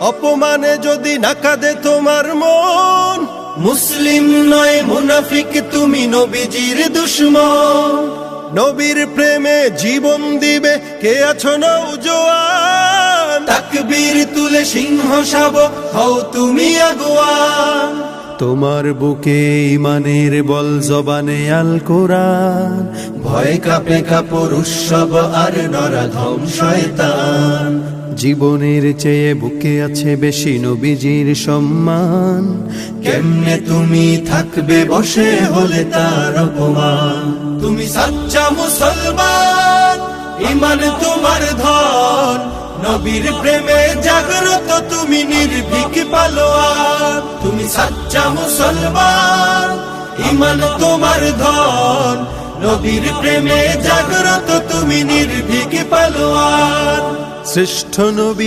অপমানে যদি না কাঁদে তোমার মন, মুসলিম নয় মুনাফিক তুমি নবীজির দুশমন। নবীর প্রেমে জীবন দিবে কে আছো নওজোয়ান, তাকবীর তুলে সিংহ শাবক হও তুমি আগুয়ান। তোমার বুকে ইমানের বল জবানে আল কোরআন, ভয় কাঁপে কাপড় উৎসব আর নরাধম শয়তান। জীবনের চেয়ে বুকে আছে বেশি নবীজির সম্মান, কেমনে তুমি থাকবে বসে হলে তার অপমান। তুমি সাচ্চা মুসলমান, ইমান তোমার ধন, নবীর প্রেমে জাগ্রত তুমি নির্ভীক পালোয়ান। তুমি সাচ্চা মুসলমান, ইমান তোমার ধন, নবীর প্রেমে জাগ্রত তুমি নির্ভীক পালোয়ান। শ্রেষ্ঠ নবী